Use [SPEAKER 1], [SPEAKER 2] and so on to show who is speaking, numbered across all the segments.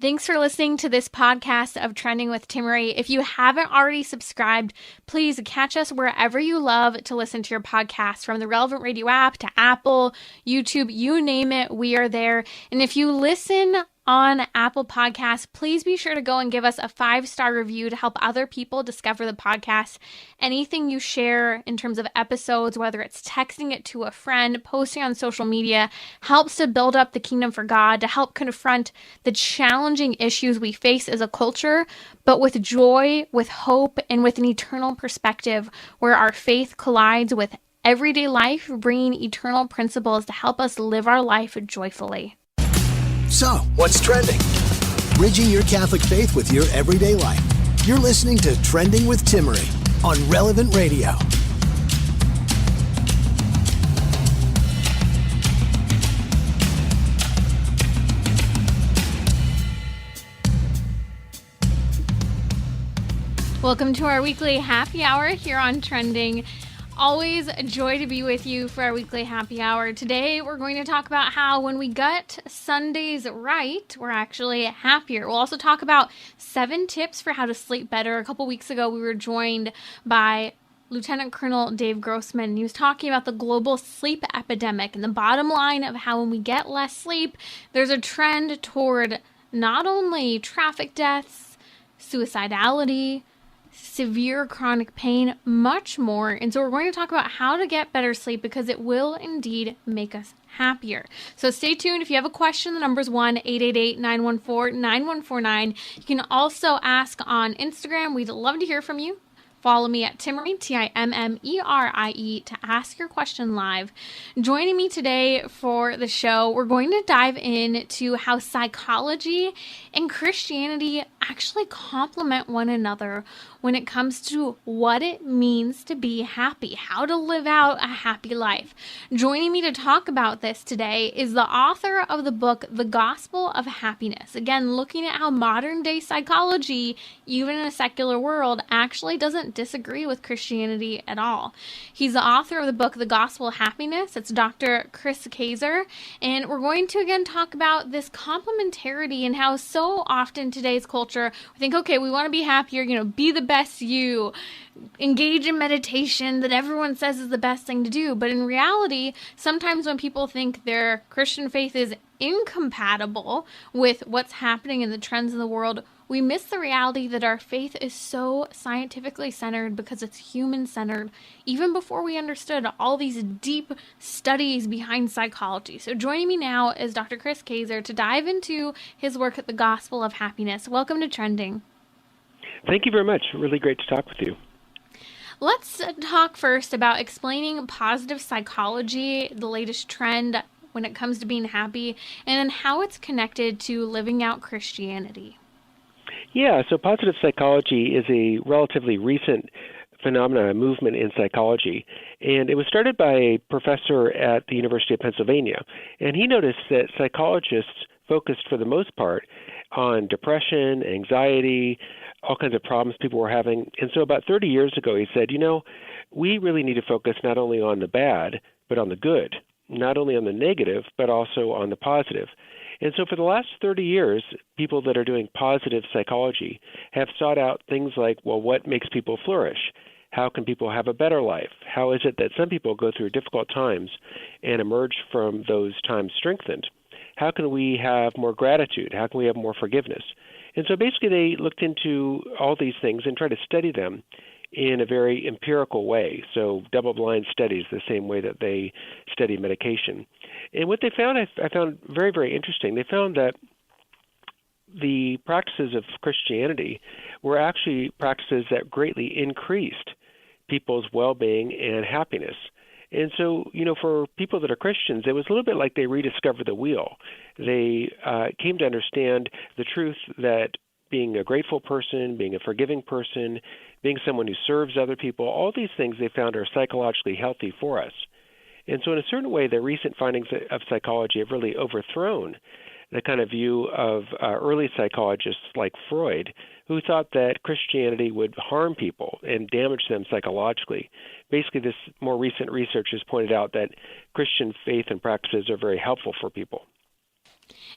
[SPEAKER 1] Thanks for listening to this podcast of Trending with Timmerie. If you haven't already subscribed, please catch us wherever you love to listen to your podcast, from the Relevant Radio app to Apple, YouTube, you name it, we are there. And if you listen on Apple Podcasts, please be sure to go and give us a 5-star review to help other people discover the podcast. Anything you share in terms of episodes, whether it's texting it to a friend, posting on social media, helps to build up the kingdom for God, to help confront the challenging issues we face as a culture, but with joy, with hope, and with an eternal perspective where our faith collides with everyday life, bringing eternal principles to help us live our life joyfully.
[SPEAKER 2] So, what's trending? Bridging your Catholic faith with your everyday life. You're listening to Trending with Timmerie on Relevant Radio.
[SPEAKER 1] Welcome to our weekly happy hour here on Trending. Always a joy to be with you for our weekly happy hour. Today, we're going to talk about how when we get Sundays right, we're actually happier. We'll also talk about 7 tips for how to sleep better. A couple weeks ago, we were joined by Lieutenant Colonel Dave Grossman. He was talking about the global sleep epidemic and the bottom line of how when we get less sleep, there's a trend toward not only traffic deaths, suicidality, severe chronic pain, much more. And so we're going to talk about how to get better sleep because it will indeed make us happier. So stay tuned. If you have a question, the number is 1-888-914-9149. You can also ask on Instagram. We'd love to hear from you. Follow me at Timmerie, Timmerie, to ask your question live. Joining me today for the show, we're going to dive into how psychology and Christianity actually complement one another when it comes to what it means to be happy, how to live out a happy life. Joining me to talk about this today is the author of the book, The Gospel of Happiness. Again, looking at how modern day psychology, even in a secular world, actually doesn't disagree with Christianity at all. He's the author of the book, The Gospel of Happiness. It's Dr. Kaczor. And we're going to again talk about this complementarity and how so often today's culture, we think, okay, we want to be happier, be the best you, engage in meditation that everyone says is the best thing to do. But in reality, sometimes when people think their Christian faith is incompatible with what's happening in the trends in the world, we miss the reality that our faith is so scientifically centered because it's human-centered, even before we understood all these deep studies behind psychology. So joining me now is Dr. Kaczor to dive into his work at the Gospel of Happiness. Welcome to Trending.
[SPEAKER 3] Thank you very much. Really great to talk with you.
[SPEAKER 1] Let's talk first about explaining positive psychology, the latest trend when it comes to being happy, and then how it's connected to living out Christianity.
[SPEAKER 3] Yeah, so positive psychology is a relatively recent phenomenon, a movement in psychology, and it was started by a professor at the University of Pennsylvania, and he noticed that psychologists focused for the most part on depression, anxiety, all kinds of problems people were having. And so about 30 years ago, he said, we really need to focus not only on the bad, but on the good, not only on the negative, but also on the positive. And so for the last 30 years, people that are doing positive psychology have sought out things like, well, what makes people flourish? How can people have a better life? How is it that some people go through difficult times and emerge from those times strengthened? How can we have more gratitude? How can we have more forgiveness? And so basically they looked into all these things and tried to study them in a very empirical way, so double-blind studies, the same way that they study medication. And what they found, I found very, very interesting. They found that the practices of Christianity were actually practices that greatly increased people's well-being and happiness. And so, for people that are Christians, it was a little bit like they rediscovered the wheel. They came to understand the truth that being a grateful person, being a forgiving person, being someone who serves other people, all these things they found are psychologically healthy for us. And so in a certain way, the recent findings of psychology have really overthrown the kind of view of early psychologists like Freud, who thought that Christianity would harm people and damage them psychologically. Basically, this more recent research has pointed out that Christian faith and practices are very helpful for people.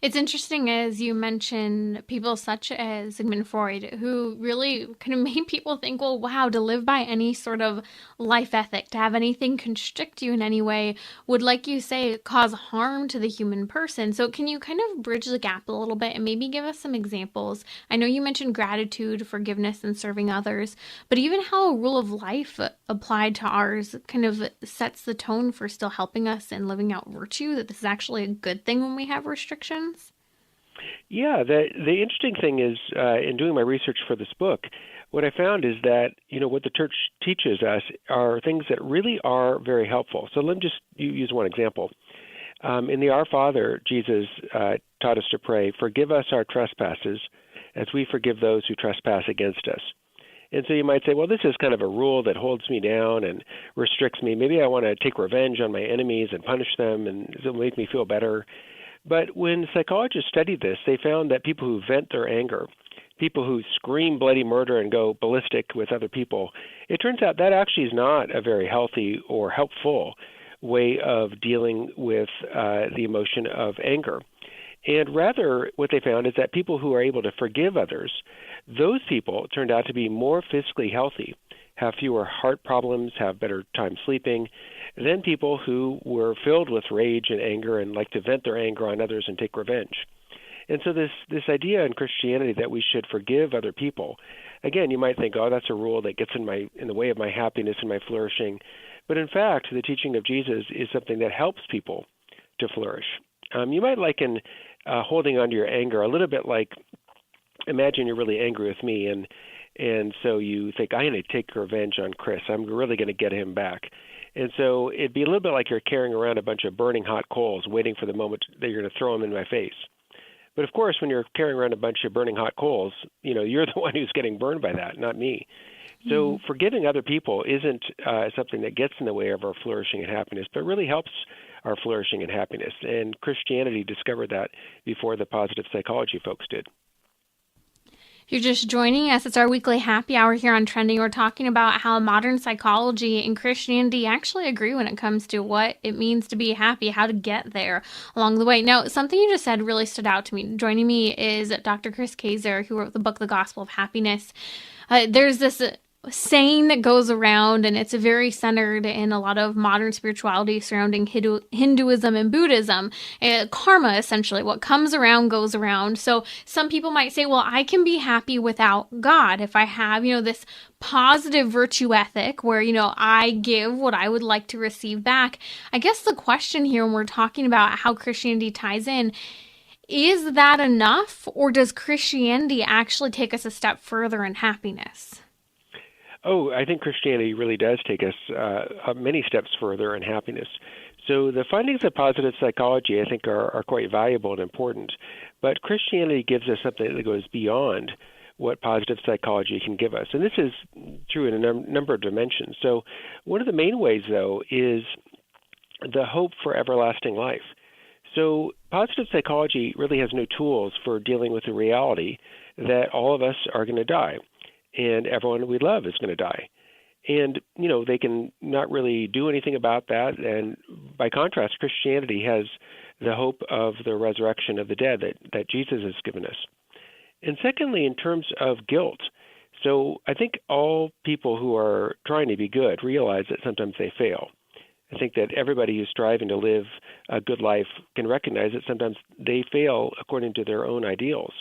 [SPEAKER 1] It's interesting as you mention people such as Sigmund Freud, who really kind of made people think, well, wow, to live by any sort of life ethic, to have anything constrict you in any way would, like you say, cause harm to the human person. So can you kind of bridge the gap a little bit and maybe give us some examples? I know you mentioned gratitude, forgiveness, and serving others, but even how a rule of life applied to ours kind of sets the tone for still helping us and living out virtue, that this is actually a good thing when we have restrictions?
[SPEAKER 3] Yeah, the interesting thing is, in doing my research for this book, what I found is that what the church teaches us are things that really are very helpful. So let me just use one example. In the Our Father, Jesus taught us to pray, "Forgive us our trespasses, as we forgive those who trespass against us." And so you might say, well, this is kind of a rule that holds me down and restricts me. Maybe I want to take revenge on my enemies and punish them, and it'll make me feel better. But when psychologists studied this, they found that people who vent their anger, people who scream bloody murder and go ballistic with other people, it turns out that actually is not a very healthy or helpful way of dealing with the emotion of anger. And rather, what they found is that people who are able to forgive others, those people turned out to be more physically healthy, have fewer heart problems, have better time sleeping, than people who were filled with rage and anger and like to vent their anger on others and take revenge. And so this idea in Christianity that we should forgive other people, again, you might think, oh, that's a rule that gets in the way of my happiness and my flourishing. But in fact, the teaching of Jesus is something that helps people to flourish. You might liken holding on to your anger a little bit like, imagine you're really angry with me, and so you think, I'm going to take revenge on Chris. I'm really going to get him back. And so it'd be a little bit like you're carrying around a bunch of burning hot coals, waiting for the moment that you're going to throw them in my face. But of course, when you're carrying around a bunch of burning hot coals, you're the one who's getting burned by that, not me. So forgiving other people isn't something that gets in the way of our flourishing and happiness, but really helps our flourishing and happiness. And Christianity discovered that before the positive psychology folks did.
[SPEAKER 1] If you're just joining us, it's our weekly happy hour here on Trending. We're talking about how modern psychology and Christianity actually agree when it comes to what it means to be happy, how to get there along the way. Now, something you just said really stood out to me. Joining me is Dr. Chris Kaczor, who wrote the book, The Gospel of Happiness. There's this saying that goes around, and it's very centered in a lot of modern spirituality surrounding Hinduism and Buddhism. Karma, essentially, what comes around goes around. So some people might say, well, I can be happy without God if I have, this positive virtue ethic where, I give what I would like to receive back. I guess the question here when we're talking about how Christianity ties in, is that enough, or does Christianity actually take us a step further in happiness?
[SPEAKER 3] Oh, I think Christianity really does take us many steps further in happiness. So the findings of positive psychology, I think, are quite valuable and important. But Christianity gives us something that goes beyond what positive psychology can give us. And this is true in a number of dimensions. So one of the main ways, though, is the hope for everlasting life. So positive psychology really has no tools for dealing with the reality that all of us are going to die, and everyone we love is going to die. And, they can not really do anything about that. And by contrast, Christianity has the hope of the resurrection of the dead that Jesus has given us. And secondly, in terms of guilt, so I think all people who are trying to be good realize that sometimes they fail. I think that everybody who's striving to live a good life can recognize that sometimes they fail according to their own ideals.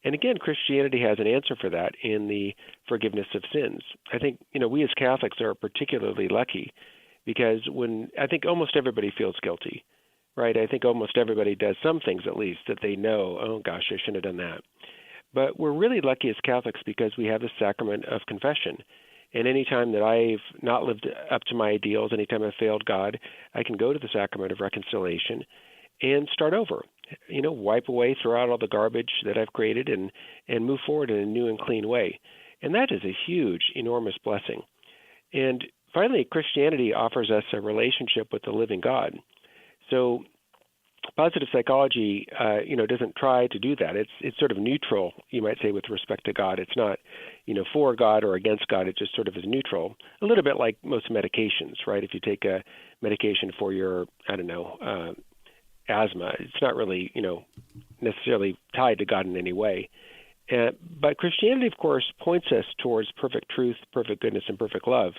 [SPEAKER 3] And again, Christianity has an answer for that in the forgiveness of sins. I think, we as Catholics are particularly lucky because I think almost everybody feels guilty, right? I think almost everybody does some things at least that they know, oh gosh, I shouldn't have done that. But we're really lucky as Catholics because we have the sacrament of confession. And any time that I've not lived up to my ideals, anytime I've failed God, I can go to the sacrament of reconciliation and start over. Wipe away, throw out all the garbage that I've created and move forward in a new and clean way. And that is a huge, enormous blessing. And finally, Christianity offers us a relationship with the living God. So positive psychology, doesn't try to do that. It's sort of neutral, you might say, with respect to God. It's not, for God or against God. It just sort of is neutral. A little bit like most medications, right? If you take a medication for your, asthma. It's not really, necessarily tied to God in any way. But Christianity, of course, points us towards perfect truth, perfect goodness, and perfect love,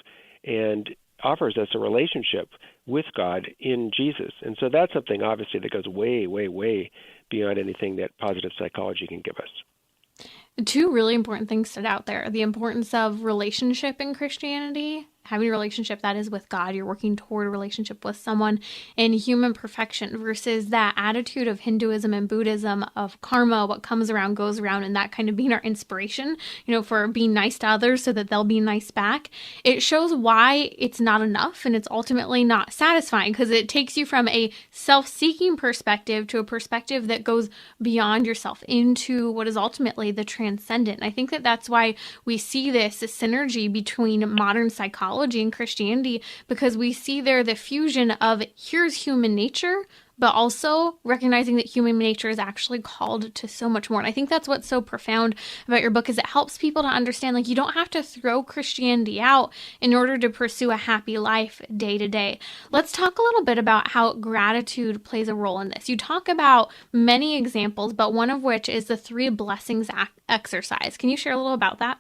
[SPEAKER 3] and offers us a relationship with God in Jesus. And so that's something, obviously, that goes way, way, way beyond anything that positive psychology can give us.
[SPEAKER 1] Two really important things stood out there. The importance of relationship in Christianity, having a relationship that is with God. You're working toward a relationship with someone, in human perfection, versus that attitude of Hinduism and Buddhism of karma, what comes around goes around, and that kind of being our inspiration, for being nice to others so that they'll be nice back. It shows why it's not enough, and it's ultimately not satisfying, because it takes you from a self-seeking perspective to a perspective that goes beyond yourself into what is ultimately the transcendent. And I think that that's why we see this synergy between modern psychology and Christianity, because we see there the fusion of here's human nature, but also recognizing that human nature is actually called to so much more. And I think that's what's so profound about your book, is it helps people to understand, like, you don't have to throw Christianity out in order to pursue a happy life day to day. Let's talk a little bit about how gratitude plays a role in this. You talk about many examples, but one of which is the 3 blessings exercise. Can you share a little about that?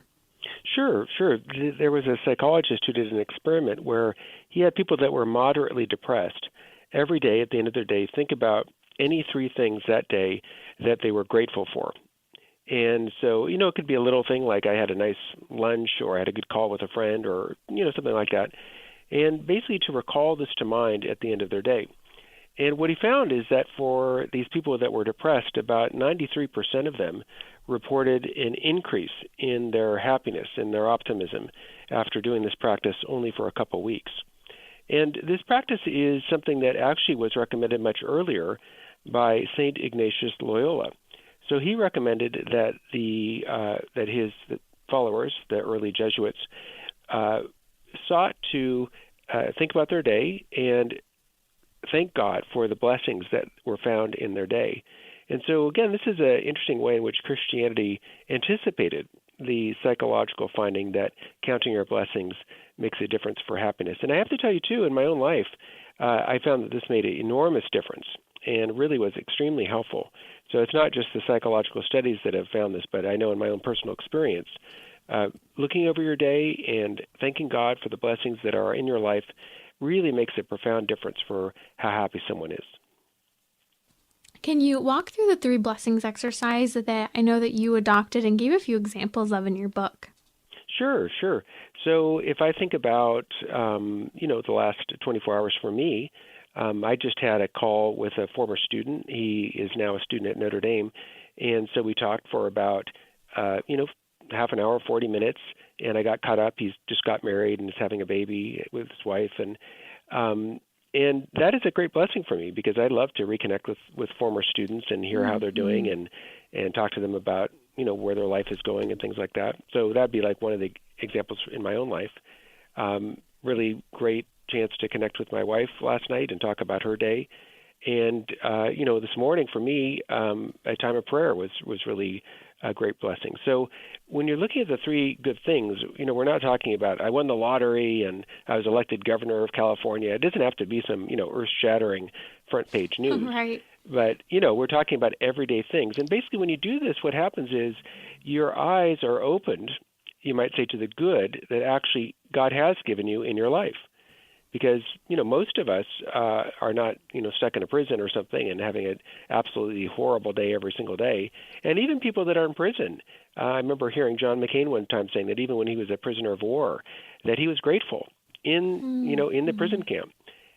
[SPEAKER 3] Sure. There was a psychologist who did an experiment where he had people that were moderately depressed every day, at the end of their day, think about any 3 things that day that they were grateful for. And so, it could be a little thing like I had a nice lunch, or I had a good call with a friend, or, something like that. And basically to recall this to mind at the end of their day. And what he found is that for these people that were depressed, about 93% of them reported an increase in their happiness and their optimism after doing this practice only for a couple weeks. And this practice is something that actually was recommended much earlier by St. Ignatius Loyola. So he recommended that that his followers, the early Jesuits, sought to think about their day and thank God for the blessings that were found in their day. And so, again, this is an interesting way in which Christianity anticipated the psychological finding that counting your blessings makes a difference for happiness. And I have to tell you, too, in my own life, I found that this made an enormous difference and really was extremely helpful. So it's not just the psychological studies that have found this, but I know in my own personal experience, looking over your day and thanking God for the blessings that are in your life really makes a profound difference for how happy someone is.
[SPEAKER 1] Can you walk through the 3 blessings exercise that I know that you adopted and gave a few examples of in your book?
[SPEAKER 3] Sure. So if I think about, the last 24 hours for me, I just had a call with a former student. He is now a student at Notre Dame. And so we talked for about, half an hour, 40 minutes, and I got caught up. He's just got married and is having a baby with his wife. And that is a great blessing for me, because I love to reconnect with former students and hear how they're doing and talk to them about, where their life is going and things like that. So that'd be like one of the examples in my own life. Really great chance to connect with my wife last night and talk about her day. And, this morning for me, a time of prayer was really a great blessing. So when you're looking at the 3 good things, we're not talking about I won the lottery and I was elected governor of California. It doesn't have to be some, earth-shattering front page news.
[SPEAKER 1] Right.
[SPEAKER 3] But, we're talking about everyday things. And basically when you do this, what happens is your eyes are opened, you might say, to the good that actually God has given you in your life. Because, most of us are not, stuck in a prison or something and having an absolutely horrible day every single day. And even people that are in prison. I remember hearing John McCain one time saying that even when he was a prisoner of war, that he was grateful in the prison camp.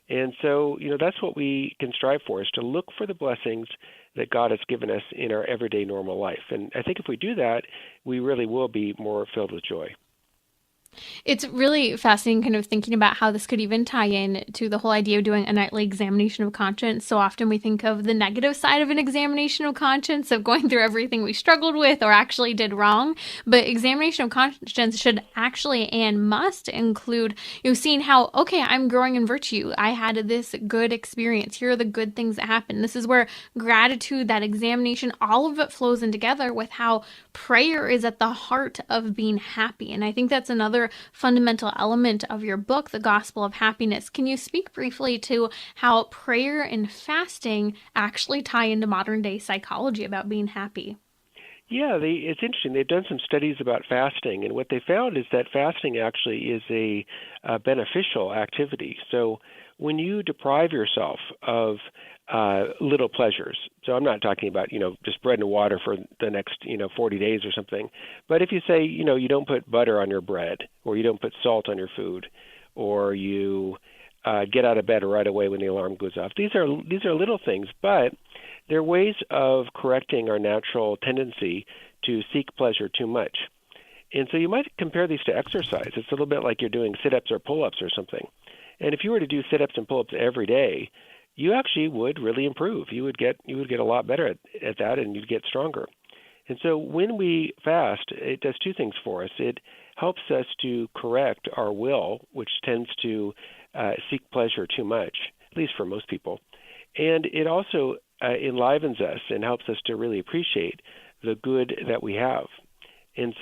[SPEAKER 3] And so, that's what we can strive for, is to look for the blessings that God has given us in our everyday normal life. And I think if we do that, we really will be more filled with joy.
[SPEAKER 1] It's really fascinating kind of thinking about how this could even tie in to the whole idea of doing a nightly examination of conscience. So often we think of the negative side of an examination of conscience, of going through everything we struggled with or actually did wrong. But examination of conscience should actually and must include, seeing how, okay, I'm growing in virtue. I had this good experience. Here are the good things that happened. This is where gratitude, that examination, all of it flows in together with how prayer is at the heart of being happy. And I think that's another another fundamental element of your book, The Gospel of Happiness. Can you speak briefly to how prayer and fasting actually tie into modern day psychology about being happy?
[SPEAKER 3] Yeah, it's interesting. They've done some studies about fasting, and what they found is that fasting actually is a beneficial activity. So when you deprive yourself of little pleasures, so I'm not talking about, just bread and water for the next, 40 days or something, but if you say, you don't put butter on your bread, or you don't put salt on your food, or you get out of bed right away when the alarm goes off, these are little things, but they're ways of correcting our natural tendency to seek pleasure too much. And so you might compare these to exercise. It's a little bit like you're doing sit-ups or pull-ups or something. And if you were to do sit-ups and pull-ups every day, you actually would really improve. You would get a lot better at that, and you'd get stronger. And so when we fast, it does two things for us. It helps us to correct our will, which tends to seek pleasure too much, at least for most people. And it also enlivens us and helps us to really appreciate the good that we have. And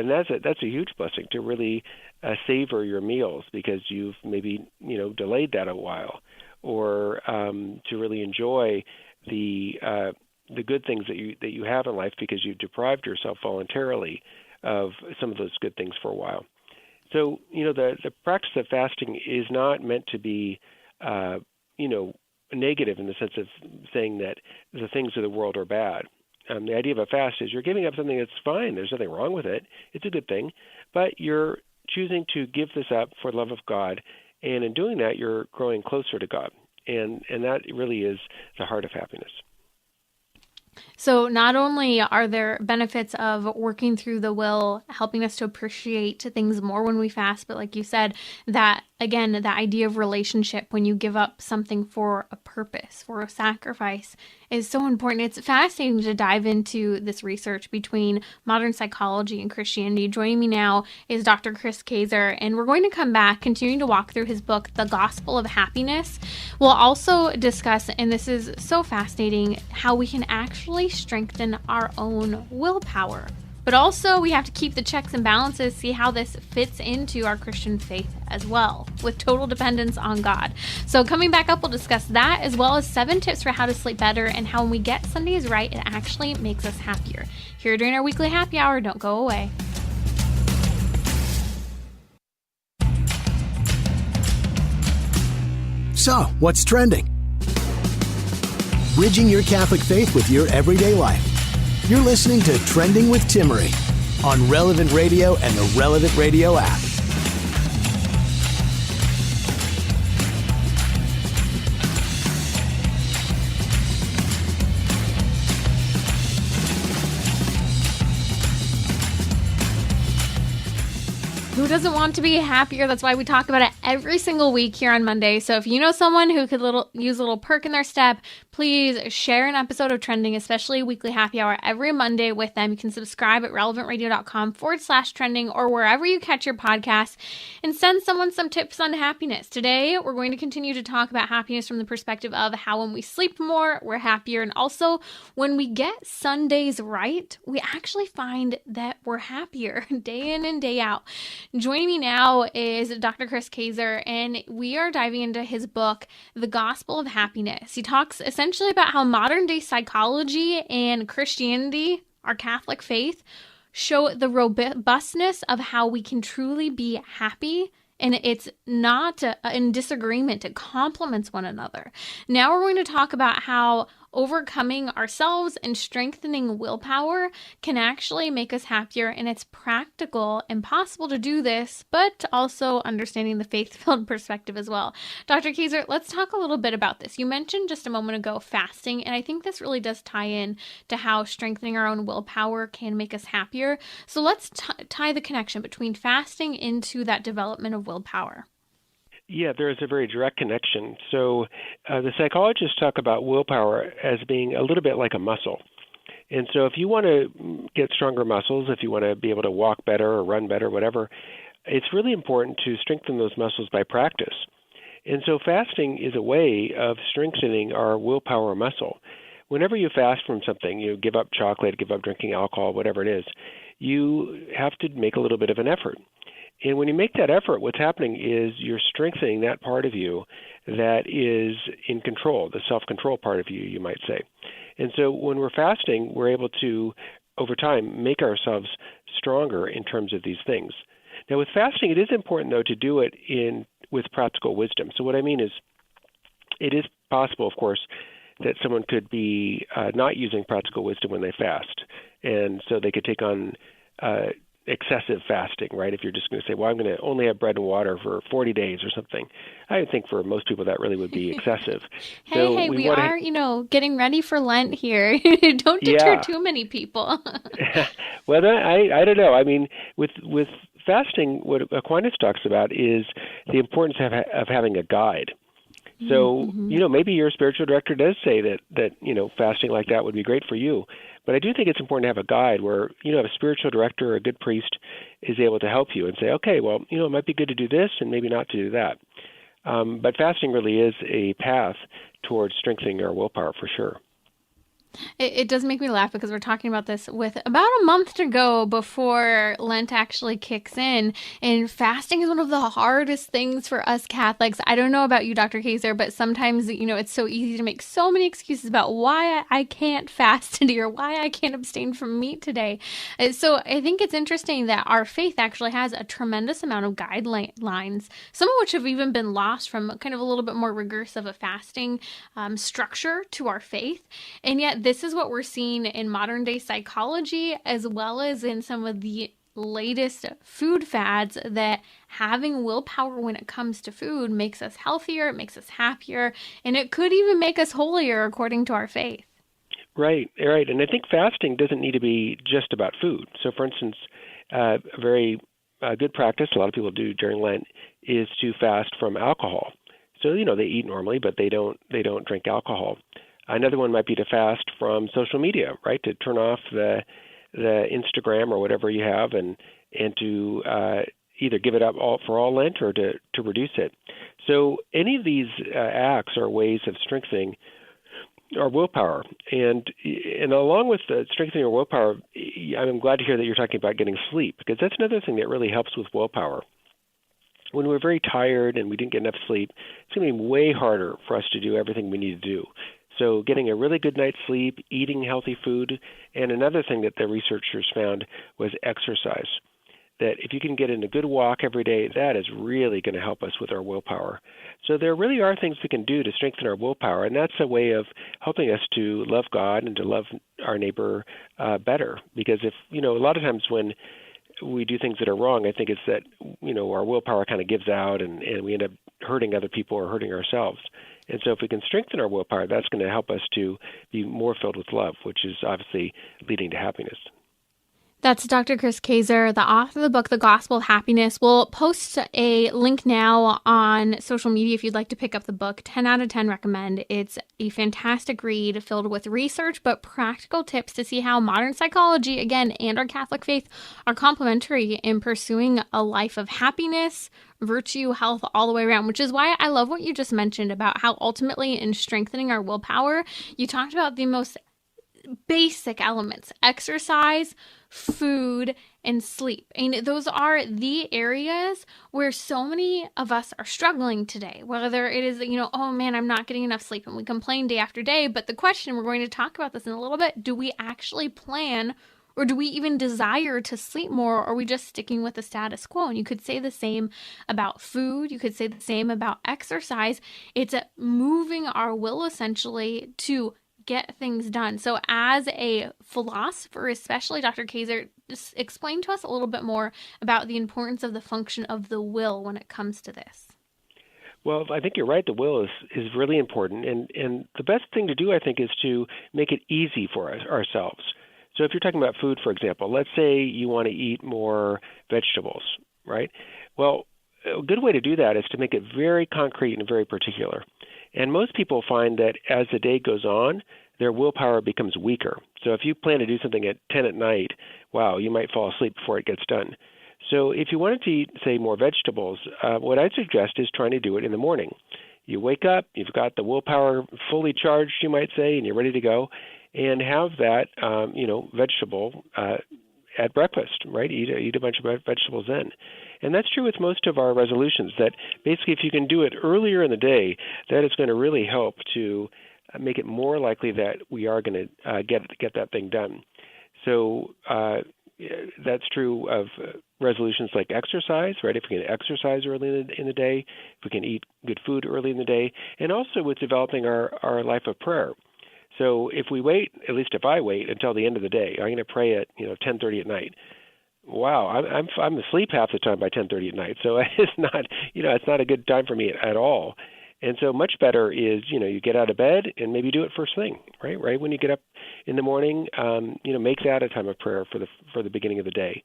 [SPEAKER 3] that's a huge blessing, to really savor your meals because you've maybe delayed that a while, or to really enjoy the good things that you have in life because you've deprived yourself voluntarily of some of those good things for a while. So the practice of fasting is not meant to be negative in the sense of saying that the things of the world are bad. The idea of a fast is you're giving up something that's fine. There's nothing wrong with it. It's a good thing. But you're choosing to give this up for the love of God. And in doing that, you're growing closer to God. And that really is the heart of happiness.
[SPEAKER 1] So not only are there benefits of working through the will, helping us to appreciate things more when we fast, but like you said, that again, the idea of relationship when you give up something for a purpose, for a sacrifice, is so important. It's fascinating to dive into this research between modern psychology and Christianity. Joining me now is Dr. Chris Kaczor, and we're going to come back, continuing to walk through his book, The Gospel of Happiness. We'll also discuss, and this is so fascinating, how we can actually strengthen our own willpower. But also, we have to keep the checks and balances, see how this fits into our Christian faith as well, with total dependence on God. So coming back up, we'll discuss that, as well as 7 tips for how to sleep better and how when we get Sundays right, it actually makes us happier. Here during our weekly happy hour, don't go away.
[SPEAKER 2] So, what's trending? Bridging your Catholic faith with your everyday life. You're listening to Trending with Timmerie on Relevant Radio and the Relevant Radio app.
[SPEAKER 1] Who doesn't want to be happier? That's why we talk about it every single week here on Monday. So if you know someone who could use a little perk in their step, please share an episode of Trending, especially Weekly Happy Hour, every Monday with them. You can subscribe at relevantradio.com/trending or wherever you catch your podcasts, and send someone some tips on happiness. Today, we're going to continue to talk about happiness from the perspective of how when we sleep more, we're happier. And also, when we get Sundays right, we actually find that we're happier day in and day out. Joining me now is Dr. Chris Kaczor, and we are diving into his book, The Gospel of Happiness. He talks essentially about how modern day psychology and Christianity, our Catholic faith, show the robustness of how we can truly be happy. And it's not in disagreement. It complements one another. Now we're going to talk about how overcoming ourselves and strengthening willpower can actually make us happier. And it's practical and possible to do this, but also understanding the faith-filled perspective as well. Dr. Kaczor, let's talk a little bit about this. You mentioned just a moment ago fasting, and I think this really does tie in to how strengthening our own willpower can make us happier. So let's tie the connection between fasting into that development of willpower.
[SPEAKER 3] Yeah, there is a very direct connection. So the psychologists talk about willpower as being a little bit like a muscle. And so if you want to get stronger muscles, if you want to be able to walk better or run better, whatever, it's really important to strengthen those muscles by practice. And so fasting is a way of strengthening our willpower muscle. Whenever you fast from something, you give up chocolate, give up drinking alcohol, whatever it is, you have to make a little bit of an effort. And when you make that effort, what's happening is you're strengthening that part of you that is in control, the self-control part of you might say. And so when we're fasting, we're able to, over time, make ourselves stronger in terms of these things. Now, with fasting, it is important, though, to do it with practical wisdom. So what I mean is, it is possible, of course, that someone could be not using practical wisdom when they fast. And so they could take on excessive fasting, right? If you're just going to say, well, I'm going to only have bread and water for 40 days or something. I would think for most people that really would be excessive.
[SPEAKER 1] Hey, we are, getting ready for Lent here. Don't deter too many people.
[SPEAKER 3] Well, I don't know. I mean, with fasting, what Aquinas talks about is the importance of having a guide. So, maybe your spiritual director does say that fasting like that would be great for you. But I do think it's important to have a guide where, a spiritual director or a good priest is able to help you and say, okay, well, it might be good to do this and maybe not to do that. But fasting really is a path towards strengthening our willpower for sure.
[SPEAKER 1] It does make me laugh because we're talking about this with about a month to go before Lent actually kicks in. And fasting is one of the hardest things for us Catholics. I don't know about you, Dr. Kaczor, but sometimes, it's so easy to make so many excuses about why I can't fast today or why I can't abstain from meat today. So I think it's interesting that our faith actually has a tremendous amount of guidelines, some of which have even been lost from kind of a little bit more rigorous of a fasting structure to our faith. And yet this is what we're seeing in modern day psychology, as well as in some of the latest food fads, that having willpower when it comes to food makes us healthier, it makes us happier, and it could even make us holier according to our faith.
[SPEAKER 3] Right. And I think fasting doesn't need to be just about food. So for instance, a very good practice a lot of people do during Lent is to fast from alcohol. So, they eat normally, but they don't drink alcohol. Another one might be to fast from social media, right? To turn off the Instagram or whatever you have, and to either give it up for all Lent or to reduce it. So any of these acts are ways of strengthening our willpower, and along with the strengthening our willpower, I'm glad to hear that you're talking about getting sleep, because that's another thing that really helps with willpower. When we're very tired and we didn't get enough sleep, it's going to be way harder for us to do everything we need to do. So getting a really good night's sleep, eating healthy food, and another thing that the researchers found was exercise. That if you can get in a good walk every day, that is really going to help us with our willpower. So there really are things we can do to strengthen our willpower, and that's a way of helping us to love God and to love our neighbor better. Because if, a lot of times when we do things that are wrong, I think it's that, our willpower kind of gives out and we end up hurting other people or hurting ourselves. And so if we can strengthen our willpower, that's going to help us to be more filled with love, which is obviously leading to happiness.
[SPEAKER 1] That's Dr. Chris Kaczor, the author of the book, The Gospel of Happiness. We'll post a link now on social media if you'd like to pick up the book. 10 out of 10 recommend. It's a fantastic read filled with research, but practical tips to see how modern psychology, again, and our Catholic faith are complementary in pursuing a life of happiness, virtue, health, all the way around, which is why I love what you just mentioned about how ultimately in strengthening our willpower, you talked about the most basic elements: exercise, food, and sleep. And those are the areas where so many of us are struggling today, whether it is, oh man, I'm not getting enough sleep, and we complain day after day. But the question, we're going to talk about this in a little bit, do we actually plan, or do we even desire to sleep more, or are we just sticking with the status quo? And you could say the same about food. You could say the same about exercise. It's moving our will essentially to get things done. So as a philosopher, especially Dr. Kaczor, just explain to us a little bit more about the importance of the function of the will when it comes to this.
[SPEAKER 3] Well, I think you're right. The will is really important. And the best thing to do, I think, is to make it easy for ourselves. So if you're talking about food, for example, let's say you want to eat more vegetables, right? Well, a good way to do that is to make it very concrete and very particular. And most people find that as the day goes on, their willpower becomes weaker. So if you plan to do something at 10 at night, wow, you might fall asleep before it gets done. So if you wanted to eat, say, more vegetables, what I'd suggest is trying to do it in the morning. You wake up, you've got the willpower fully charged, you might say, and you're ready to go, and have that, vegetable at breakfast, right? Eat a bunch of vegetables then. And that's true with most of our resolutions, that basically if you can do it earlier in the day, that is going to really help to make it more likely that we are going to get that thing done. So that's true of resolutions like exercise, right? If we can exercise early in the day, if we can eat good food early in the day, and also with developing our life of prayer. So if we wait, at least if I wait until the end of the day, I'm going to pray at 10:30 at night. Wow, I'm asleep half the time by 10:30 at night, so it's not a good time for me at all. And so much better is you get out of bed and maybe do it first thing, right when you get up in the morning. Make that a time of prayer for the beginning of the day.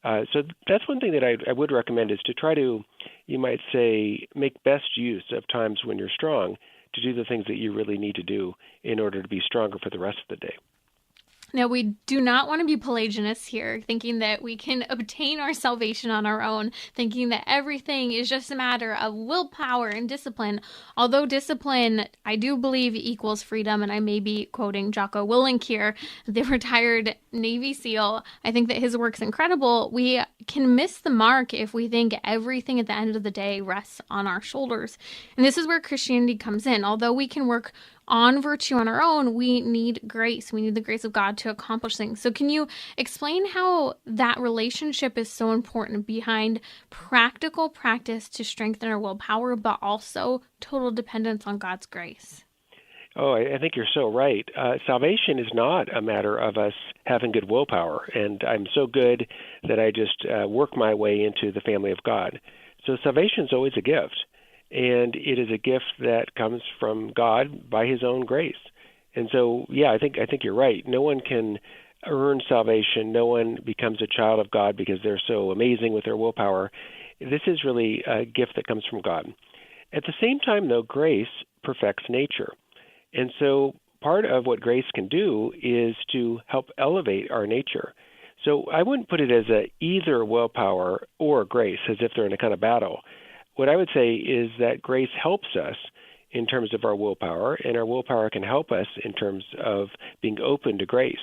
[SPEAKER 3] So that's one thing that I would recommend, is to try to, you might say, make best use of times when you're strong to do the things that you really need to do in order to be stronger for the rest of the day.
[SPEAKER 1] Now, we do not want to be Pelagianists here, thinking that we can obtain our salvation on our own, thinking that everything is just a matter of willpower and discipline. Although discipline, I do believe, equals freedom, and I may be quoting Jocko Willink here, the retired Navy SEAL. I think that his work's incredible. We can miss the mark if we think everything at the end of the day rests on our shoulders. And this is where Christianity comes in. Although we can work on virtue on our own, we need grace. We need the grace of God to accomplish things. So can you explain how that relationship is so important behind practical practice to strengthen our willpower, but also total dependence on God's grace?
[SPEAKER 3] Oh, I think you're so right. Salvation is not a matter of us having good willpower, and I'm so good that I just work my way into the family of God. So salvation is always a gift. And it is a gift that comes from God by His own grace. And so, I think you're right. No one can earn salvation. No one becomes a child of God because they're so amazing with their willpower. This is really a gift that comes from God. At the same time, though, grace perfects nature. And so part of what grace can do is to help elevate our nature. So I wouldn't put it as either willpower or grace, as if they're in a kind of battle. What I would say is that grace helps us in terms of our willpower, and our willpower can help us in terms of being open to grace.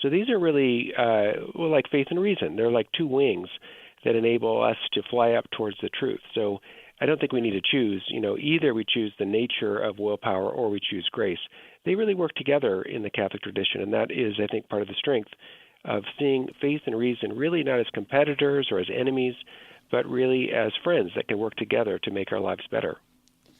[SPEAKER 3] So these are really like faith and reason. They're like two wings that enable us to fly up towards the truth. So I don't think we need to choose, either we choose the nature of willpower or we choose grace. They really work together in the Catholic tradition, and that is, I think, part of the strength of seeing faith and reason really not as competitors or as enemies, but really as friends that can work together to make our lives better.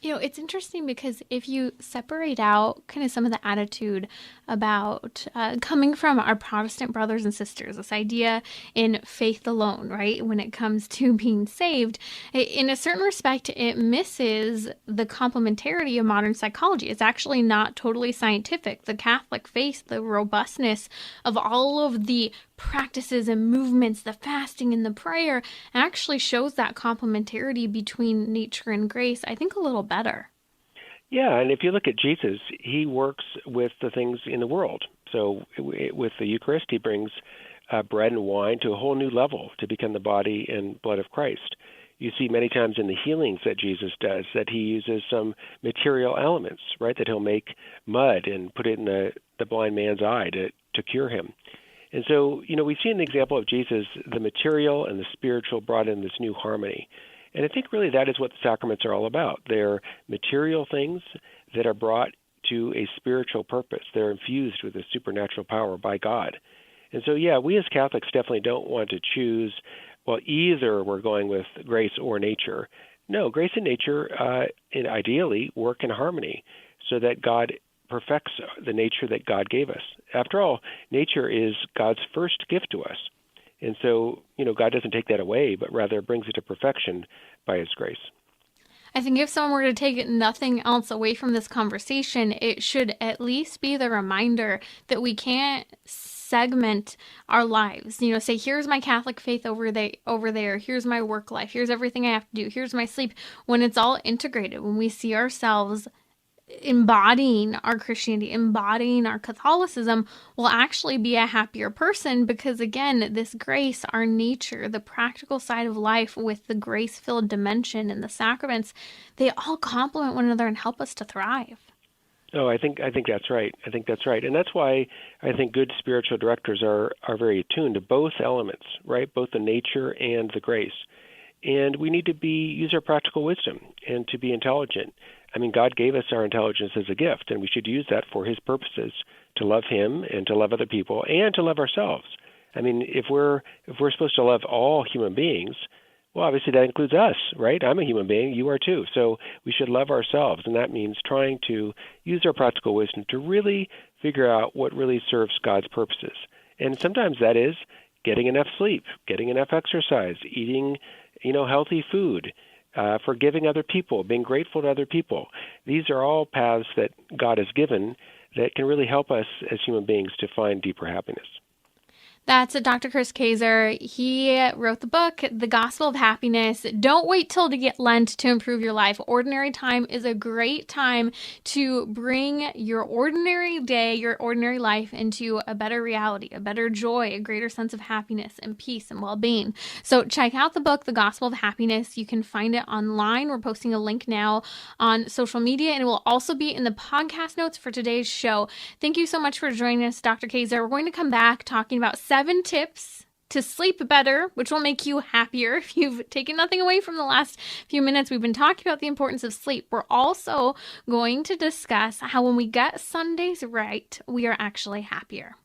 [SPEAKER 1] It's interesting because if you separate out kind of some of the attitude about coming from our Protestant brothers and sisters, this idea in faith alone, right, when it comes to being saved, in a certain respect, it misses the complementarity of modern psychology. It's actually not totally scientific. The Catholic faith, the robustness of all of the practices and movements, the fasting and the prayer, actually shows that complementarity between nature and grace, I think, a little better.
[SPEAKER 3] Yeah, and if you look at Jesus, he works with the things in the world. So with the Eucharist, he brings bread and wine to a whole new level to become the body and blood of Christ. You see many times in the healings that Jesus does that he uses some material elements, right, that he'll make mud and put it in the blind man's eye to cure him. And so, we see an example of Jesus, the material and the spiritual brought in this new harmony. And I think really that is what the sacraments are all about. They're material things that are brought to a spiritual purpose. They're infused with a supernatural power by God. And so, we as Catholics definitely don't want to choose, either we're going with grace or nature. No, grace and nature ideally work in harmony so that God perfects the nature that God gave us. After all, nature is God's first gift to us. And so, God doesn't take that away, but rather brings it to perfection by His grace.
[SPEAKER 1] I think if someone were to take nothing else away from this conversation, it should at least be the reminder that we can't segment our lives. Say, here's my Catholic faith over there, here's my work life, here's everything I have to do, here's my sleep. When it's all integrated, when we see ourselves embodying our Christianity, embodying our Catholicism, will actually be a happier person because, again, this grace, our nature, the practical side of life with the grace-filled dimension and the sacraments, they all complement one another and help us to thrive.
[SPEAKER 3] Oh, I think that's right. I think that's right, and that's why I think good spiritual directors are very attuned to both elements, right? Both the nature and the grace, and we need to use our practical wisdom and to be intelligent. I mean, God gave us our intelligence as a gift, and we should use that for His purposes, to love Him and to love other people and to love ourselves. I mean, if we're supposed to love all human beings, well, obviously that includes us, right? I'm a human being, you are too. So we should love ourselves, and that means trying to use our practical wisdom to really figure out what really serves God's purposes. And sometimes that is getting enough sleep, getting enough exercise, eating, healthy food, forgiving other people, being grateful to other people. These are all paths that God has given that can really help us as human beings to find deeper happiness.
[SPEAKER 1] That's Dr. Chris Kaczor. He wrote the book, The Gospel of Happiness. Don't wait till to get Lent to improve your life. Ordinary time is a great time to bring your ordinary day, your ordinary life into a better reality, a better joy, a greater sense of happiness and peace and well-being. So check out the book, The Gospel of Happiness. You can find it online. We're posting a link now on social media, and it will also be in the podcast notes for today's show. Thank you so much for joining us, Dr. Kaczor. We're going to come back talking about 7 tips to sleep better, which will make you happier. If you've taken nothing away from the last few minutes, we've been talking about the importance of sleep. We're also going to discuss how when we get Sundays right, we are actually happier.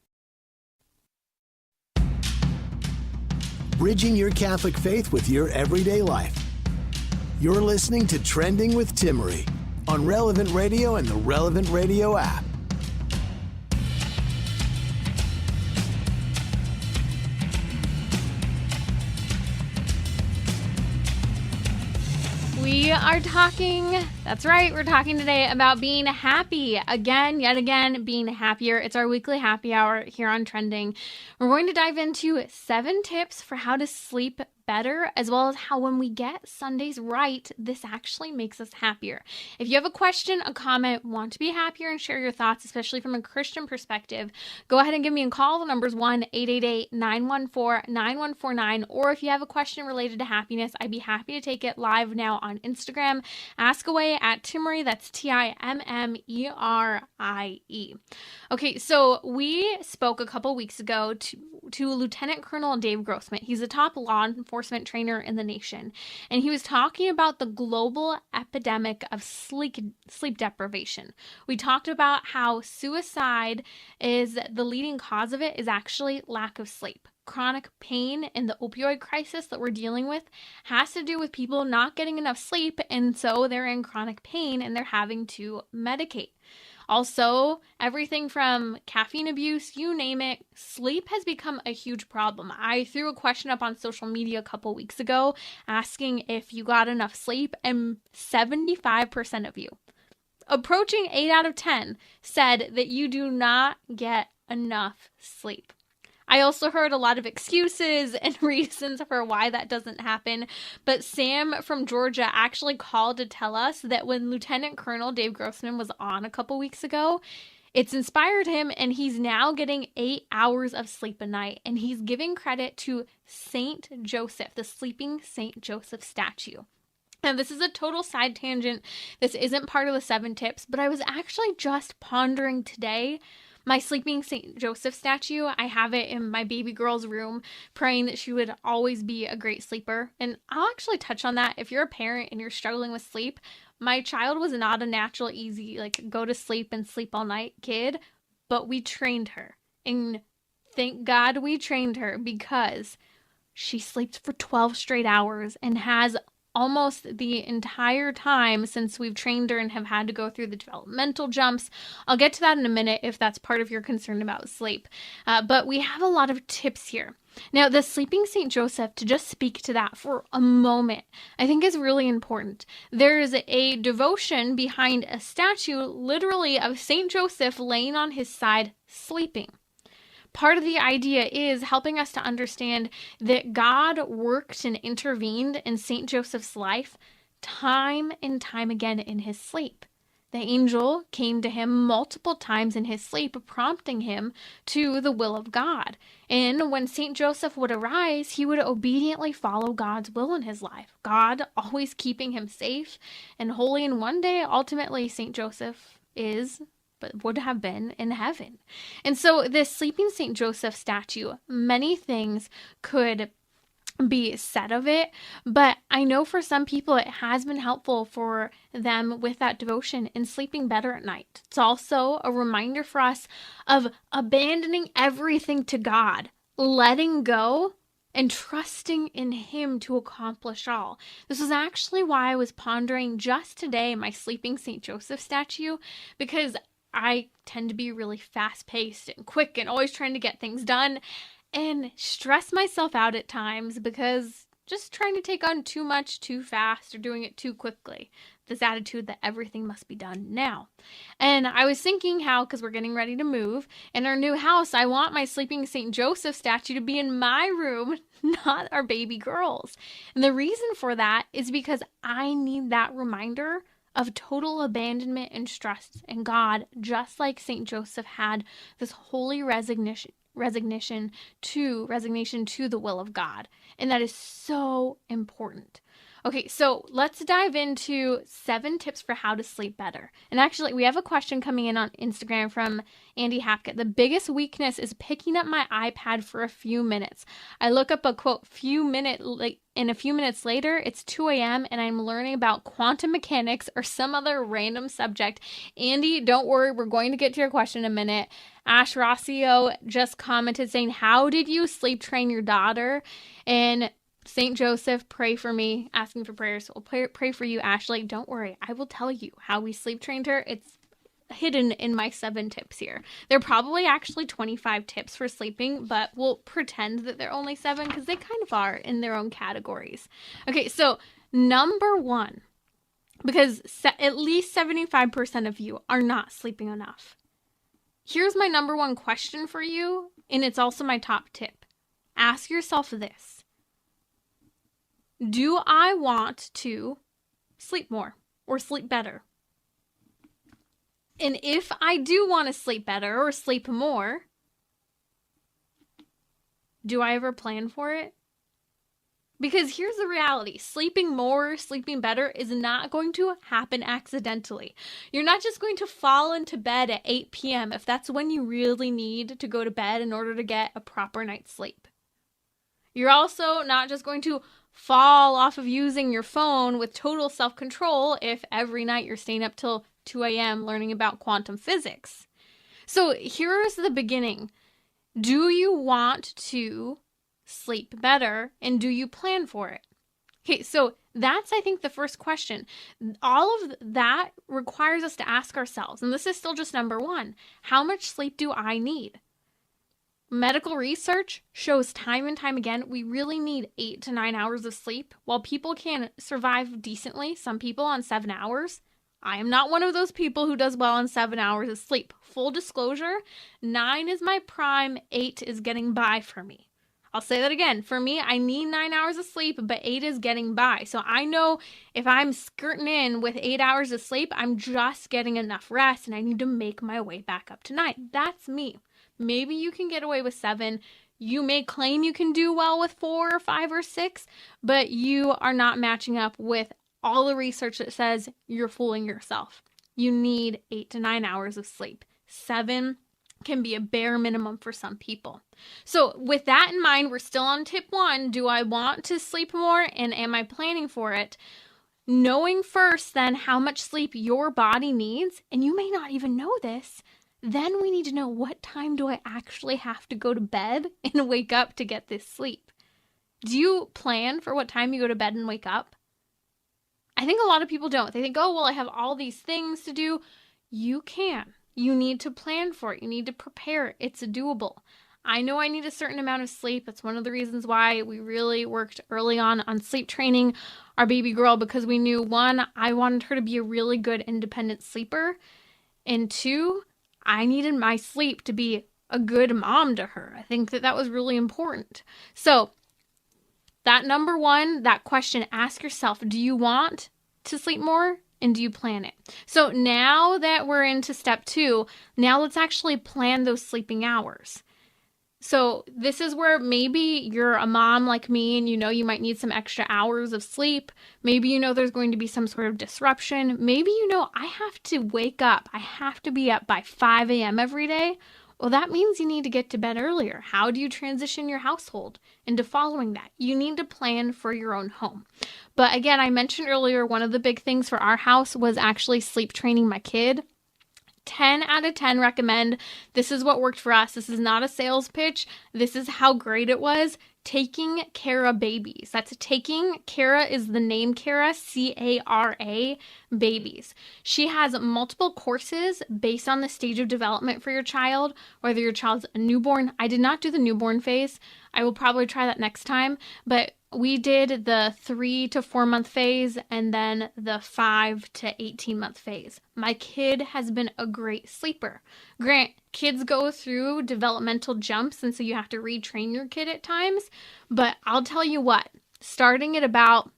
[SPEAKER 2] Bridging your Catholic faith with your everyday life. You're listening to Trending with Timmerie on Relevant Radio and the Relevant Radio app.
[SPEAKER 1] We are talking, that's right, we're talking today about being happy. Yet again, being happier. It's our weekly happy hour here on Trending. We're going to dive into 7 tips for how to sleep better, as well as how when we get Sundays right, this actually makes us happier. If you have a question, a comment, want to be happier and share your thoughts, especially from a Christian perspective, go ahead and give me a call. The number is 1-888-914-9149. Or if you have a question related to happiness, I'd be happy to take it live now on Instagram. Ask away at Timmerie. That's Timmerie. Okay, so we spoke a couple weeks ago to Lieutenant Colonel Dave Grossman. He's a top law enforcement trainer in the nation, and he was talking about the global epidemic of sleep deprivation. We talked about how suicide is the leading cause of it is actually lack of sleep. Chronic pain and the opioid crisis that we're dealing with has to do with people not getting enough sleep, and so they're in chronic pain and they're having to medicate. Also, everything from caffeine abuse, you name it, sleep has become a huge problem. I threw a question up on social media a couple weeks ago asking if you got enough sleep, and 75% of you, approaching 8 out of 10, said that you do not get enough sleep. I also heard a lot of excuses and reasons for why that doesn't happen, but Sam from Georgia actually called to tell us that when Lieutenant Colonel Dave Grossman was on a couple weeks ago, it's inspired him, and he's now getting 8 hours of sleep a night, and he's giving credit to Saint Joseph, the sleeping Saint Joseph statue. And this is a total side tangent. This isn't part of the 7 tips, but I was actually just pondering today my sleeping St. Joseph statue. I have it in my baby girl's room, praying that she would always be a great sleeper. And I'll actually touch on that. If you're a parent and you're struggling with sleep, my child was not a natural, easy, go to sleep and sleep all night kid, but we trained her. And thank God we trained her, because she sleeps for 12 straight hours and has almost the entire time since we've trained her and have had to go through the developmental jumps. I'll get to that in a minute if that's part of your concern about sleep. But we have a lot of tips here. Now, the sleeping St. Joseph, to just speak to that for a moment, I think is really important. There's a devotion behind a statue, literally, of St. Joseph laying on his side, sleeping. Part of the idea is helping us to understand that God worked and intervened in St. Joseph's life time and time again in his sleep. The angel came to him multiple times in his sleep, prompting him to the will of God. And when St. Joseph would arise, he would obediently follow God's will in his life, God always keeping him safe and holy. And one day, ultimately, St. Joseph is but would have been in heaven. And so this sleeping St. Joseph statue, many things could be said of it, but I know for some people it has been helpful for them with that devotion and sleeping better at night. It's also a reminder for us of abandoning everything to God, letting go and trusting in Him to accomplish all. This is actually why I was pondering just today my sleeping St. Joseph statue, because I tend to be really fast-paced and quick and always trying to get things done, and stress myself out at times because just trying to take on too much too fast or doing it too quickly. This attitude that everything must be done now. And I was thinking how, because we're getting ready to move in our new house, I want my sleeping St. Joseph statue to be in my room, not our baby girl's. And the reason for that is because I need that reminder of total abandonment and trust in God, just like St. Joseph had this holy resignation to the will of God. And that is so important. Okay, so let's dive into 7 tips for how to sleep better. And actually, we have a question coming in on Instagram from Andy Hapkett. The biggest weakness is picking up my iPad for a few minutes. I look up a quote, and a few minutes later, it's 2 a.m. and I'm learning about quantum mechanics or some other random subject. Andy, don't worry, we're going to get to your question in a minute. Ash Rossio just commented saying, how did you sleep train your daughter? And St. Joseph, pray for me, asking for prayers. We'll pray for you, Ashley. Don't worry. I will tell you how we sleep trained her. It's hidden in my 7 tips here. They're probably actually 25 tips for sleeping, but we'll pretend that they're only 7 because they kind of are in their own categories. Okay, so number 1, because at least 75% of you are not sleeping enough. Here's my number 1 question for you, and it's also my top tip. Ask yourself this. Do I want to sleep more or sleep better? And if I do want to sleep better or sleep more, do I ever plan for it? Because here's the reality. Sleeping more, sleeping better is not going to happen accidentally. You're not just going to fall into bed at 8 p.m. if that's when you really need to go to bed in order to get a proper night's sleep. You're also not just going to fall off of using your phone with total self-control if every night you're staying up till 2 a.m. learning about quantum physics. So here's the beginning. Do you want to sleep better, and do you plan for it? Okay, so that's, I think, the first question. All of that requires us to ask ourselves, and this is still just number 1, how much sleep do I need? Medical research shows time and time again we really need 8 to 9 hours of sleep. While people can survive decently, some people on 7 hours, I am not one of those people who does well on 7 hours of sleep. Full disclosure, 9 is my prime, 8 is getting by for me. I'll say that again. For me, I need 9 hours of sleep, but 8 is getting by. So I know if I'm skirting in with 8 hours of sleep, I'm just getting enough rest and I need to make my way back up to 9. That's me. Maybe you can get away with 7. You may claim you can do well with 4 or 5 or 6, but you are not matching up with all the research that says you're fooling yourself. You need 8 to 9 hours of sleep. 7 can be a bare minimum for some people. So with that in mind, we're still on tip 1. Do I want to sleep more, and am I planning for it? Knowing first then how much sleep your body needs, and you may not even know this, then we need to know, what time do I actually have to go to bed and wake up to get this sleep? Do you plan for what time you go to bed and wake up? I think a lot of people don't. They think, oh, well, I have all these things to do. You can. You need to plan for it. You need to prepare. It's doable. I know I need a certain amount of sleep. It's one of the reasons why we really worked early on sleep training our baby girl, because we knew, 1, I wanted her to be a really good independent sleeper, and 2, I needed my sleep to be a good mom to her. I think that was really important. So that number 1, that question, ask yourself, do you want to sleep more, and do you plan it? So now that we're into step 2, now let's actually plan those sleeping hours. So this is where maybe you're a mom like me and you might need some extra hours of sleep. Maybe there's going to be some sort of disruption. Maybe I have to wake up. I have to be up by 5 a.m. every day. Well, that means you need to get to bed earlier. How do you transition your household into following that? You need to plan for your own home. But again, I mentioned earlier, one of the big things for our house was actually sleep training my kid. 10 out of 10 recommend. This is what worked for us. This is not a sales pitch. This is how great it was. Taking Cara babies. Cara is the name Cara, C-A-R-A, babies. She has multiple courses based on the stage of development for your child, whether your child's a newborn. I did not do the newborn phase. I will probably try that next time, but we did the 3 to 4 month phase and then the 5 to 18 month phase. My kid has been a great sleeper. Grant, kids go through developmental jumps, and so you have to retrain your kid at times. But I'll tell you what, starting at about,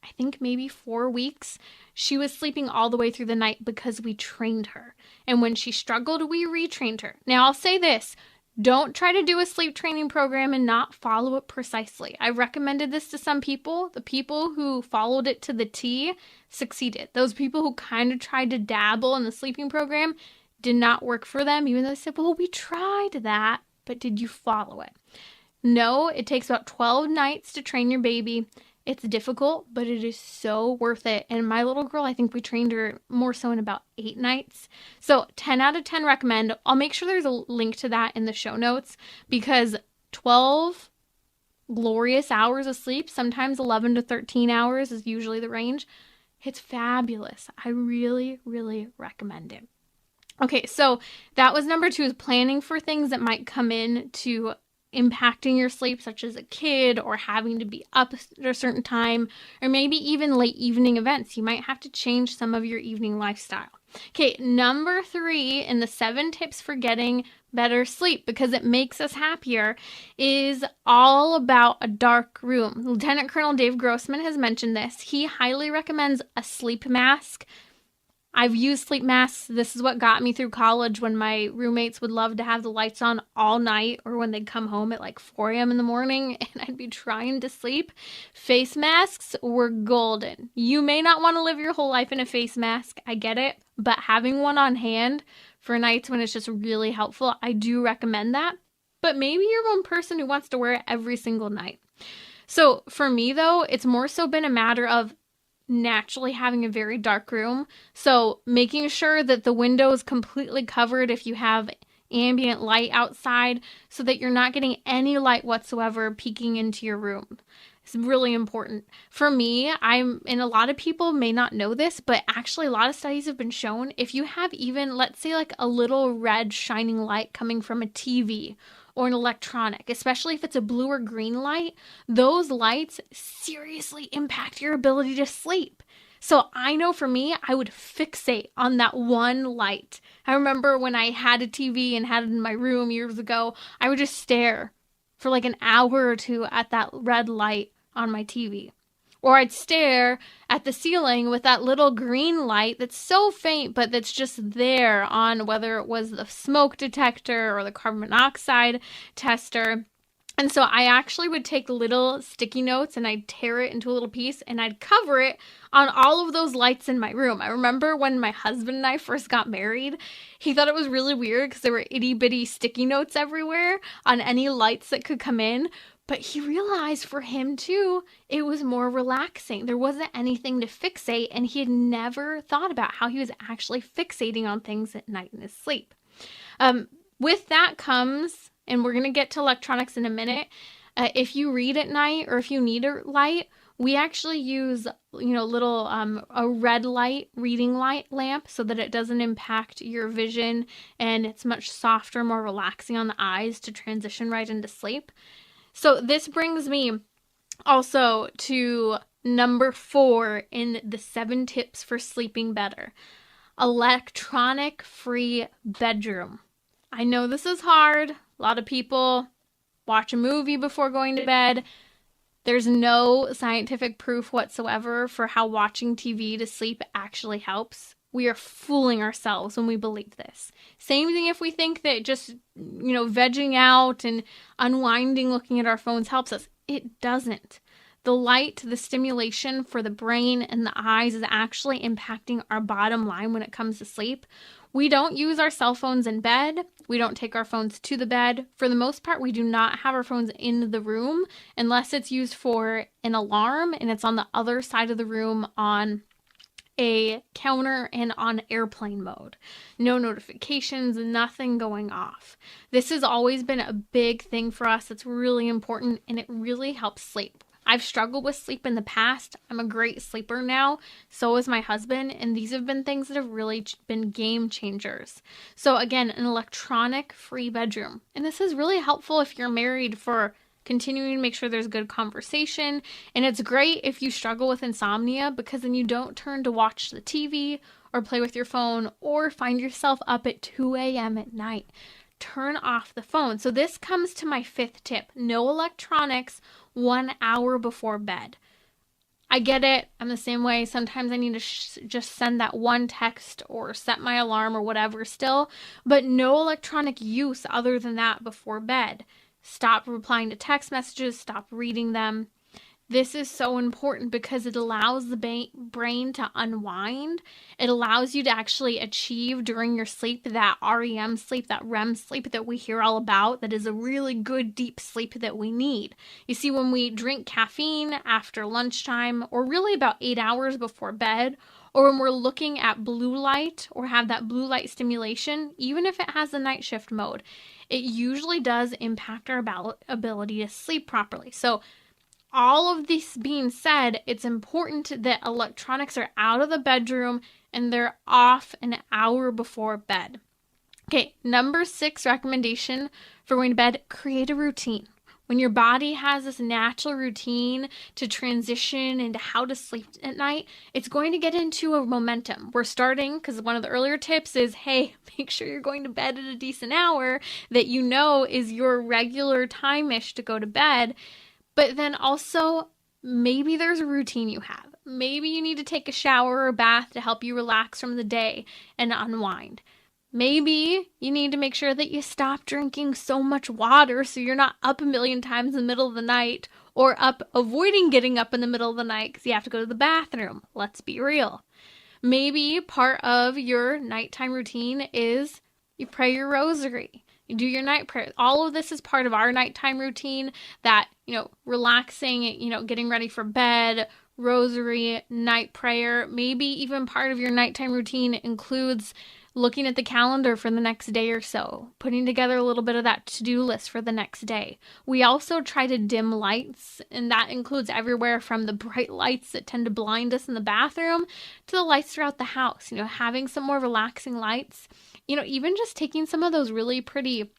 [SPEAKER 1] I think maybe 4 weeks, she was sleeping all the way through the night because we trained her. And when she struggled, we retrained her. Now, I'll say this. Don't try to do a sleep training program and not follow it precisely. I recommended this to some people. The people who followed it to the T succeeded. Those people who kind of tried to dabble in the sleeping program did not work for them, even though they said, well, we tried that, but did you follow it? No, it takes about 12 nights to train your baby. It's difficult, but it is so worth it. And my little girl, I think we trained her more so in about 8 nights. So 10 out of 10 recommend. I'll make sure there's a link to that in the show notes, because 12 glorious hours of sleep, sometimes 11 to 13 hours is usually the range. It's fabulous. I really, really recommend it. Okay, so that was number 2, is planning for things that might come in to impacting your sleep, such as a kid or having to be up at a certain time, or maybe even late evening events. You might have to change some of your evening lifestyle. Okay, number 3 in the 7 tips for getting better sleep, because it makes us happier, is all about a dark room. Lieutenant Colonel Dave Grossman has mentioned this. He highly recommends a sleep mask. I've used sleep masks. This is what got me through college, when my roommates would love to have the lights on all night, or when they'd come home at like 4 a.m. in the morning and I'd be trying to sleep. Face masks were golden. You may not want to live your whole life in a face mask. I get it. But having one on hand for nights when it's just really helpful, I do recommend that. But maybe you're one person who wants to wear it every single night. So for me, though, it's more so been a matter of naturally having a very dark room. So making sure that the window is completely covered if you have ambient light outside, so that you're not getting any light whatsoever peeking into your room. It's really important. For me, and a lot of people may not know this, but actually a lot of studies have been shown, if you have even, let's say, like a little red shining light coming from a TV or an electronic, especially if it's a blue or green light, those lights seriously impact your ability to sleep. So I know for me, I would fixate on that one light. I remember when I had a TV and had it in my room years ago, I would just stare for like an hour or 2 at that red light on my TV. Or I'd stare at the ceiling with that little green light that's so faint, but that's just there on whether it was the smoke detector or the carbon monoxide tester. And so I actually would take little sticky notes and I'd tear it into a little piece and I'd cover it on all of those lights in my room. I remember when my husband and I first got married, he thought it was really weird because there were itty bitty sticky notes everywhere on any lights that could come in. But he realized for him too, it was more relaxing. There wasn't anything to fixate, and he had never thought about how he was actually fixating on things at night in his sleep. With that comes, and we're going to get to electronics in a minute, if you read at night or if you need a light, we actually use, a red light, reading light lamp, so that it doesn't impact your vision, and it's much softer, more relaxing on the eyes to transition right into sleep. So this brings me also to number 4 in the 7 tips for sleeping better. Electronic-free bedroom. I know this is hard. A lot of people watch a movie before going to bed. There's no scientific proof whatsoever for how watching TV to sleep actually helps. We are fooling ourselves when we believe this. Same thing if we think that just, vegging out and unwinding, looking at our phones helps us. It doesn't. The light, the stimulation for the brain and the eyes is actually impacting our bottom line when it comes to sleep. We don't use our cell phones in bed. We don't take our phones to the bed. For the most part, we do not have our phones in the room unless it's used for an alarm and it's on the other side of the room on a counter and on airplane mode. No notifications, nothing going off. This has always been a big thing for us. It's really important and it really helps sleep. I've struggled with sleep in the past. I'm a great sleeper now. So is my husband. And these have been things that have really been game changers. So again, an electronic-free bedroom. And this is really helpful if you're married for continuing to make sure there's good conversation. And it's great if you struggle with insomnia because then you don't turn to watch the TV or play with your phone or find yourself up at 2 a.m. at night. Turn off the phone. So this comes to my 5th tip. No electronics 1 hour before bed. I get it. I'm the same way. Sometimes I need to just send that one text or set my alarm or whatever still, but no electronic use other than that before bed. Stop replying to text messages. Stop reading them. This is so important because it allows the brain to unwind. It allows you to actually achieve during your sleep that REM sleep, that REM sleep that we hear all about, that is a really good deep sleep that we need. You see, when we drink caffeine after lunchtime or really about 8 hours before bed, or when we're looking at blue light or have that blue light stimulation, even if it has the night shift mode, it usually does impact our ability to sleep properly. So all of this being said, it's important that electronics are out of the bedroom and they're off an hour before bed. Okay, number 6 recommendation for going to bed, create a routine. When your body has this natural routine to transition into how to sleep at night, it's going to get into a momentum. We're starting, because one of the earlier tips is, hey, make sure you're going to bed at a decent hour that you know is your regular time-ish to go to bed. But then also, maybe there's a routine you have. Maybe you need to take a shower or bath to help you relax from the day and unwind. Maybe you need to make sure that you stop drinking so much water so you're not up a million times in the middle of the night or avoiding getting up in the middle of the night because you have to go to the bathroom. Let's be real. Maybe part of your nighttime routine is you pray your rosary. You do your night prayer. All of this is part of our nighttime routine that, relaxing, getting ready for bed, rosary, night prayer. Maybe even part of your nighttime routine includes looking at the calendar for the next day or so, putting together a little bit of that to-do list for the next day. We also try to dim lights, and that includes everywhere from the bright lights that tend to blind us in the bathroom to the lights throughout the house. Having some more relaxing lights. Even just taking some of those really pretty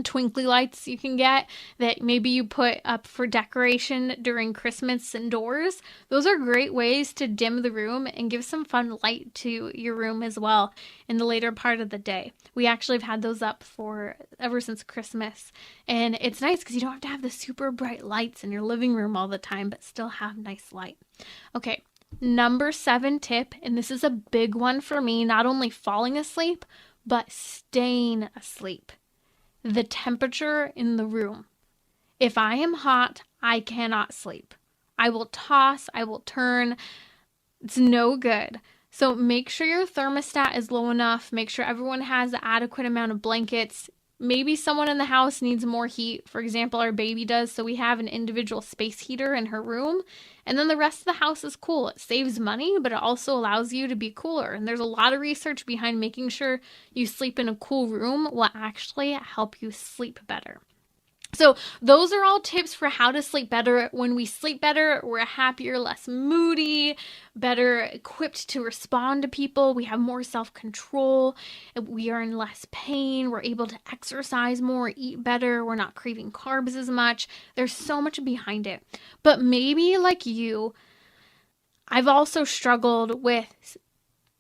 [SPEAKER 1] twinkly lights you can get that maybe you put up for decoration during Christmas indoors. Those are great ways to dim the room and give some fun light to your room as well in the later part of the day. We actually have had those up for ever since Christmas, and it's nice because you don't have to have the super bright lights in your living room all the time, but still have nice light. Okay, number 7 tip, and this is a big one for me, not only falling asleep, but staying asleep. The temperature in the room. If I am hot, I cannot sleep. I will toss, I will turn. It's no good. So make sure your thermostat is low enough. Make sure everyone has the adequate amount of blankets. Maybe someone in the house needs more heat. For example, our baby does, so we have an individual space heater in her room. And then the rest of the house is cool. It saves money, but it also allows you to be cooler. And there's a lot of research behind making sure you sleep in a cool room will actually help you sleep better. So those are all tips for how to sleep better. When we sleep better, we're happier, less moody, better equipped to respond to people. We have more self-control. We are in less pain. We're able to exercise more, eat better. We're not craving carbs as much. There's so much behind it. But maybe like you, I've also struggled with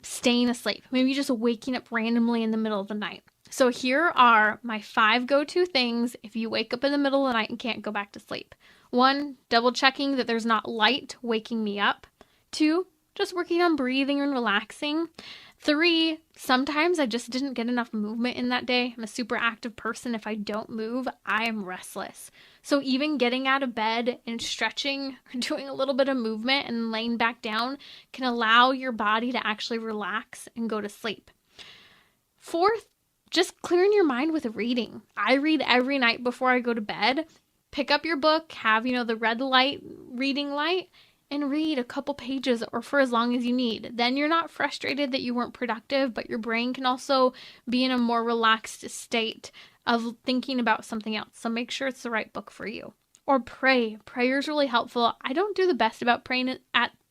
[SPEAKER 1] staying asleep. Maybe just waking up randomly in the middle of the night. So here are my 5 go-to things if you wake up in the middle of the night and can't go back to sleep. 1, double checking that there's not light waking me up. 2, just working on breathing and relaxing. 3, sometimes I just didn't get enough movement in that day. I'm a super active person. If I don't move, I am restless. So even getting out of bed and stretching, or doing a little bit of movement and laying back down can allow your body to actually relax and go to sleep. 4th, just clearing your mind with reading. I read every night before I go to bed. Pick up your book, have, the red light, reading light, and read a couple pages or for as long as you need. Then you're not frustrated that you weren't productive, but your brain can also be in a more relaxed state of thinking about something else. So make sure it's the right book for you. Or pray. Prayer is really helpful. I don't do the best about praying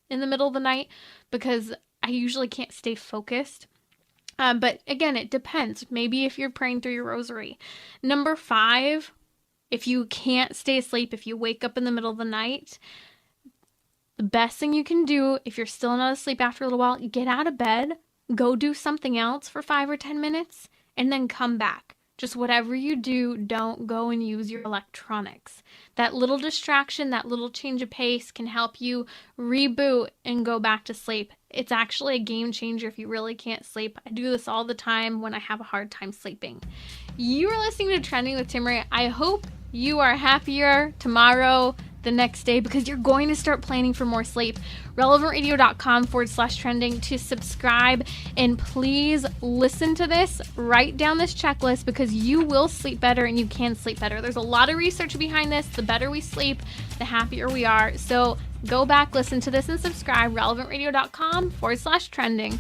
[SPEAKER 1] in the middle of the night because I usually can't stay focused. But again, it depends. Maybe if you're praying through your rosary. Number 5, if you can't stay asleep, if you wake up in the middle of the night, the best thing you can do if you're still not asleep after a little while, get out of bed, go do something else for 5 or 10 minutes, and then come back. Just whatever you do, don't go and use your electronics. That little distraction, that little change of pace can help you reboot and go back to sleep. It's actually a game changer if you really can't sleep. I do this all the time when I have a hard time sleeping. You are listening to Trending with Timmerie. I hope you are happier tomorrow, the next day, because you're going to start planning for more sleep. relevantradio.com/trending to subscribe, and please listen to this, write down this checklist, because you will sleep better and you can sleep better. There's a lot of research behind this. The better we sleep, the happier we are. So go back, listen to this, and subscribe. relevantradio.com/trending.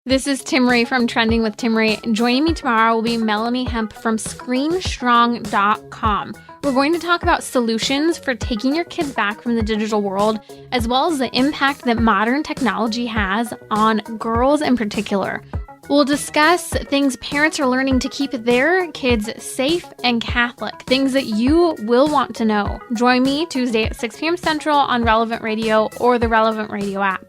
[SPEAKER 1] This is Timmerie from Trending with Timmerie. Joining me tomorrow will be Melanie Hemp from ScreenStrong.com. We're going to talk about solutions for taking your kids back from the digital world, as well as the impact that modern technology has on girls in particular. We'll discuss things parents are learning to keep their kids safe and Catholic, things that you will want to know. Join me Tuesday at 6 p.m. Central on Relevant Radio or the Relevant Radio app.